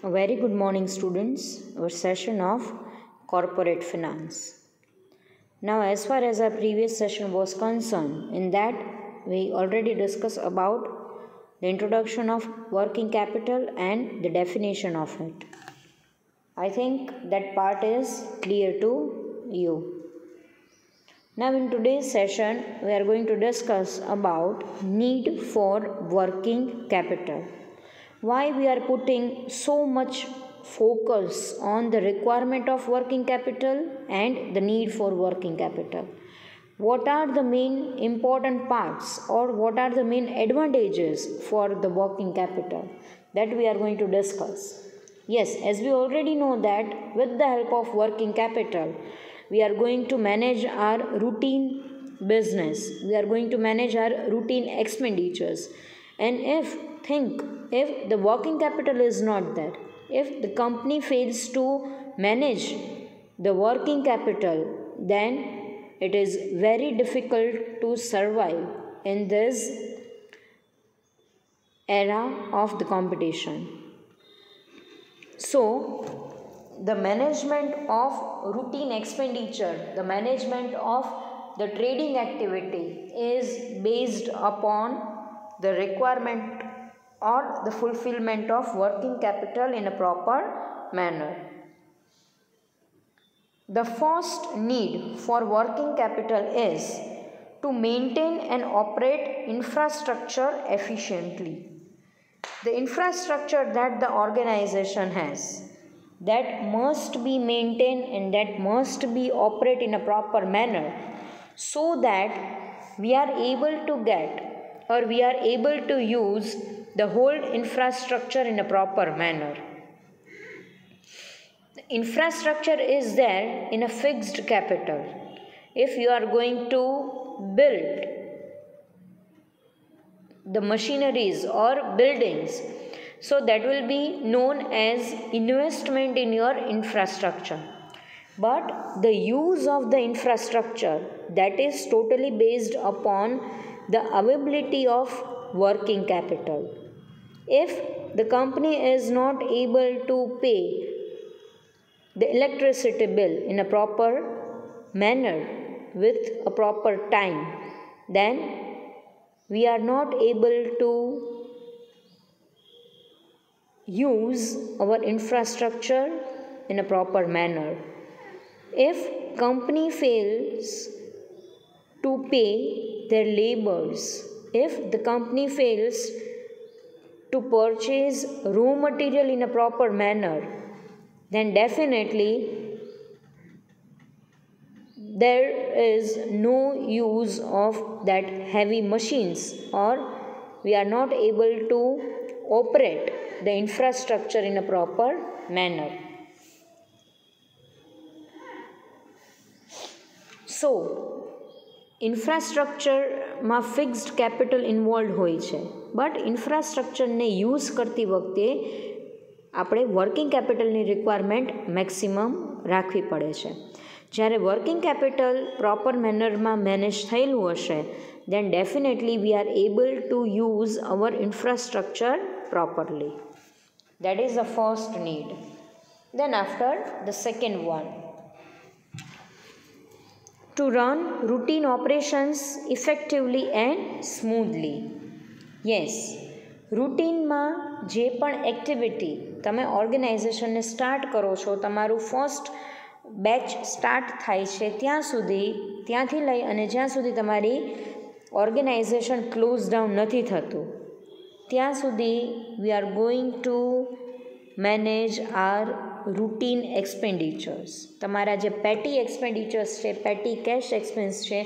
A very good morning, students. Our session of corporate finance. Now, as far as our previous session was concerned, in that we already discussed about the introduction of working capital and the definition of it. I think that part is clear to you. Now, in today's session, we are going to discuss about need for working capital. Why we are putting so much focus on the requirement of working capital and the need for working capital. What are the main important parts or what are the main advantages for the working capital that we are going to discuss. Yes, as we already know that with the help of working capital, we are going to manage our routine business. We are going to manage our routine expenditures. And if the working capital is not there, if the company fails to manage the working capital, then it is very difficult to survive in this era of the competition. So, the management of routine expenditure, the management of the trading activity is based upon the requirement or the fulfillment of working capital in a proper manner. The first need for working capital is to maintain and operate infrastructure efficiently. The infrastructure that the organization has, that must be maintained and that must be operated in a proper manner so that we are able to get or we are able to use the whole infrastructure in a proper manner. The infrastructure is there in a fixed capital. If you are going to build the machineries or buildings, so that will be known as investment in your infrastructure. But the use of the infrastructure, that is totally based upon the availability of working capital. If the company is not able to pay the electricity bill in a proper manner with a proper time, then we are not able to use our infrastructure in a proper manner. If company fails to pay their laborers, if the company fails to purchase raw material in a proper manner, then definitely there is no use of that heavy machines or we are not able to operate the infrastructure in a proper manner. So, ઇન્ફ્રાસ્ટ્રક્ચરમાં fixed capital involve હોય છે, but ઇન્ફ્રાસ્ટ્રક્ચરને use કરતી વખતે આપણે working કેપિટલની requirement maximum રાખવી પડે છે. જ્યારે વર્કિંગ કેપિટલ પ્રોપર મેનરમાં મેનેજ થયેલું હશે, then definitely we are able to use our infrastructure properly. That is the first need. Then after, the second one, to run routine operations effectively and smoothly. Yes, રૂટીનમાં જે પણ activity તમે ઓર્ગેનાઇઝેશનને start કરો છો, તમારું first batch start થાય છે ત્યાંથી લઈ અને જ્યાં સુધી તમારી ઓર્ગેનાઇઝેશન ક્લોઝ ડાઉન નથી થતું, ત્યાં સુધી we are going to manage our routine expenditures. તમારા જે પેટી એક્સપેન્ડિચર્સ છે, પેટી કેશ એક્સપેન્સ છે,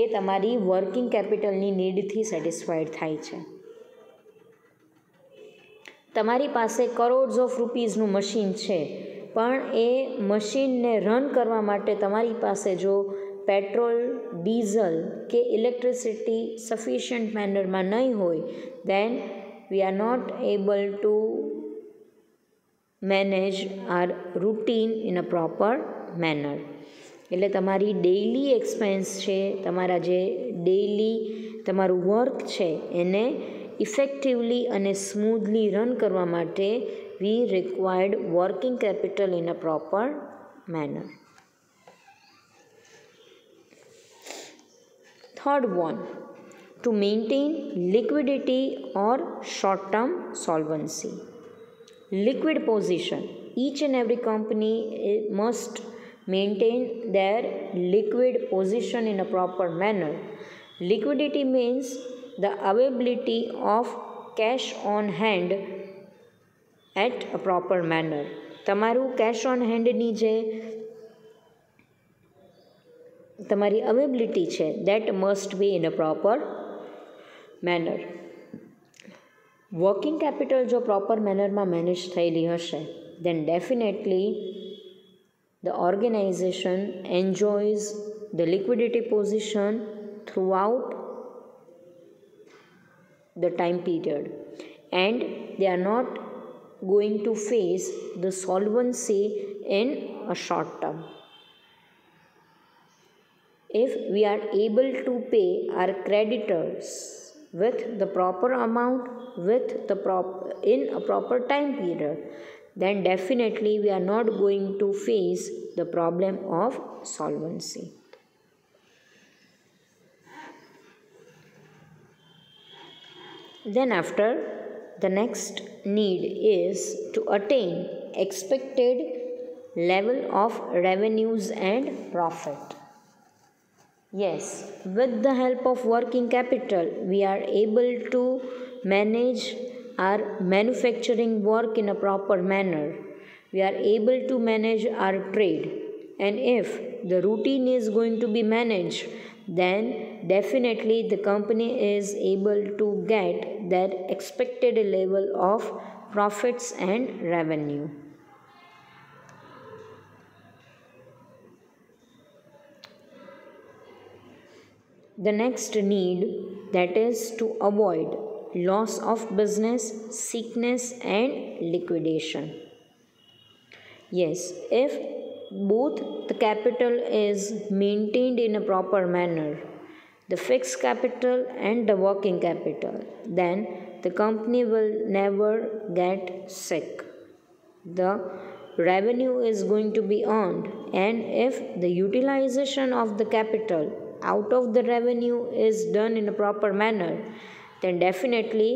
એ તમારી વર્કિંગ કેપિટલની નીડથી સેટિસ્ફાઈડ થાય છે. તમારી પાસે કરોડ્સ ઓફ રૂપીઝનું મશીન છે, પણ એ મશીનને રન કરવા માટે તમારી પાસે જો પેટ્રોલ, ડીઝલ કે ઇલેક્ટ્રિસિટી સફિશિયન્ટ મેનરમાં નહીં હોય, then we are not able to manage our routine in a proper manner. એટલે તમારી ડેઇલી એક્સપેન્સ છે, તમારા જે ડેઇલી તમારું વર્ક છે, એને ઇફેક્ટિવલી અને સ્મૂધલી રન કરવા માટે we required working capital in a proper manner. Third one, to maintain liquidity or short-term solvency. Liquid position. Each and every company must maintain their liquid position in a proper manner. Liquidity means the availability of cash on hand at a proper manner. તમારું cash on handની જે તમારી availability છે that must be in a proper manner. Working capital જો proper મેનરમાં manage થયેલી હશે then definitely the organization enjoys the liquidity position throughout the time period and they are not going to face the solvency in a short term. If we are able to pay our creditors with the proper amount in a proper time period, then definitely we are not going to face the problem of solvency. Then after, the next need is to attain expected level of revenues and profit. Yes, with the help of working capital, we are able to manage our manufacturing work in a proper manner. We are able to manage our trade. And if the routine is going to be managed, then definitely the company is able to get that expected level of profits and revenue. The next need, that is to avoid loss of business, sickness and liquidation. Yes, if both the capital is maintained in a proper manner, the fixed capital and the working capital, then the company will never get sick. The revenue is going to be earned, and if the utilization of the capital out of the revenue is done in a proper manner, then definitely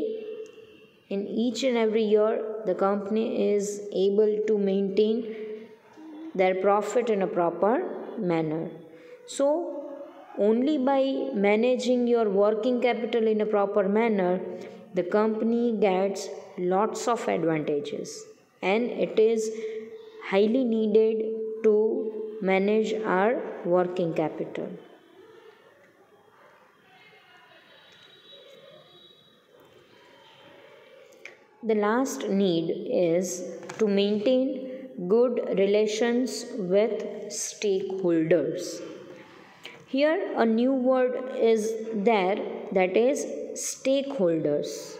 in each and every year the company is able to maintain their profit in a proper manner. So only by managing your working capital in a proper manner, the company gets lots of advantages, and it is highly needed to manage our working capital. The last need is to maintain good relations with stakeholders. Here a new word is there, that is stakeholders.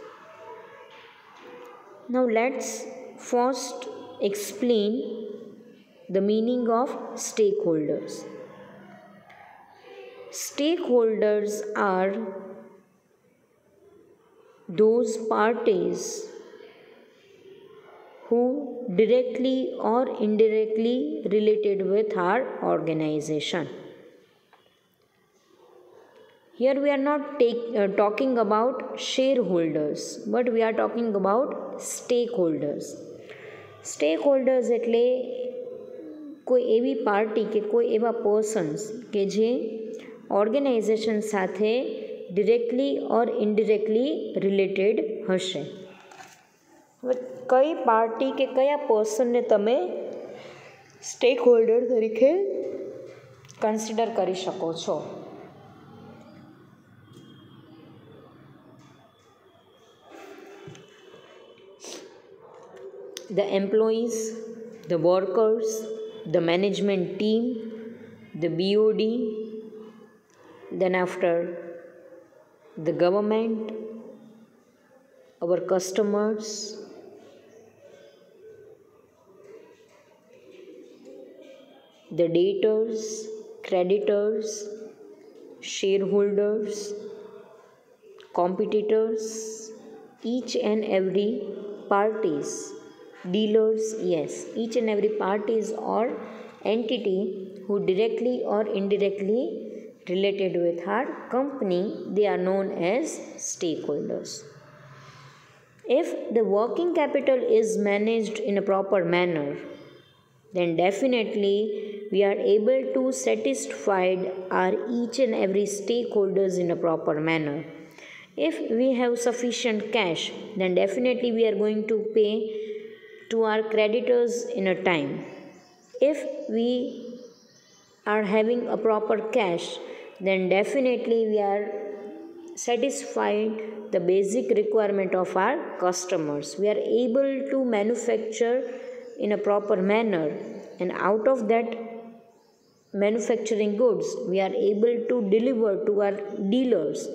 Now let's first explain the meaning of stakeholders. Stakeholders are those parties who directly or indirectly related with our organization. Here we are not talking about shareholders, but we are talking about stakeholders. Stakeholders એટલે કોઈ એવી party કે કોઈ એવા persons કે જે organisation સાથે directly ઓર indirectly related હશે. કઈ પાર્ટી કે કયા પર્સનને તમે સ્ટેક હોલ્ડર તરીકે કન્સિડર કરી શકો છો? The employees, the workers, the management team, the BOD, then after the government, our customers, the debtors, creditors, shareholders, competitors, each and every parties Dealers, yes. Each and every parties or entity who directly or indirectly related with our company, they are known as stakeholders. If the working capital is managed in a proper manner, then definitely we are able to satisfy our each and every stakeholders in a proper manner. If we have sufficient cash, then definitely we are going to pay to our creditors in a time. If we are having a proper cash, then definitely we are satisfied the basic requirement of our customers. We are able to manufacture in a proper manner, and out of that manufacturing goods we are able to deliver to our dealers.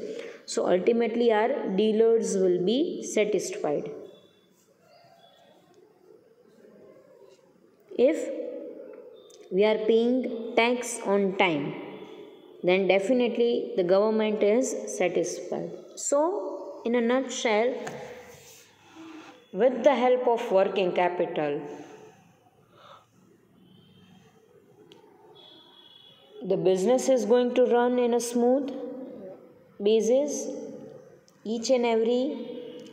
So ultimately our dealers will be satisfied. If we are paying tax on time, then definitely the government is satisfied. So, in a nutshell, with the help of working capital, the business is going to run in a smooth basis. Each and every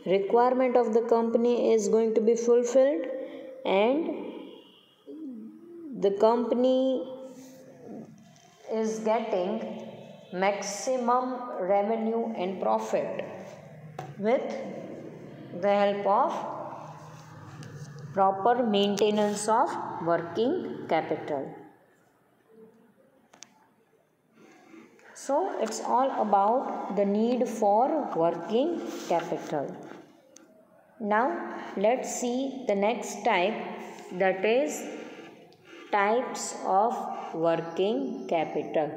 requirement of the company is going to be fulfilled, and the company is getting maximum revenue and profit with the help of proper maintenance of working capital. So it's all about the need for working capital. Now let's see the next type, that is types of working capital.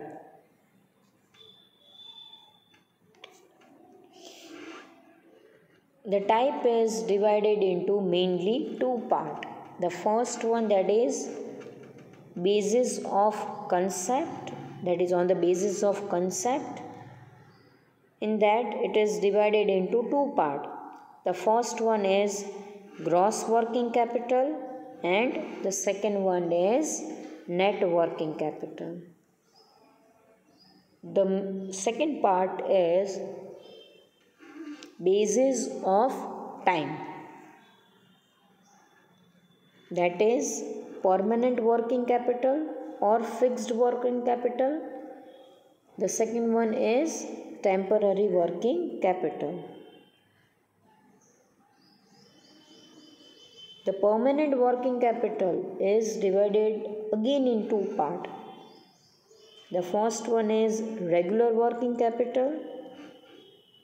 The type is divided into mainly two parts. The first one, that is basis of concept, that is on the basis of concept. In that it is divided into two parts. The first one is gross working capital and the second one is net working capital. The second part is basis of time, that is permanent working capital or fixed working capital. The second one is temporary working capital. The permanent working capital is divided again in two parts. The first one is regular working capital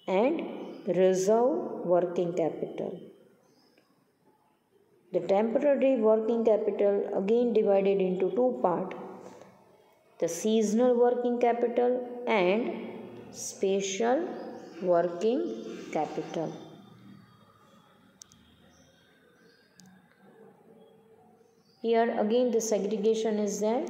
and reserve working capital. The temporary working capital again divided into two parts. The seasonal working capital and special working capital. Here again the segregation is there.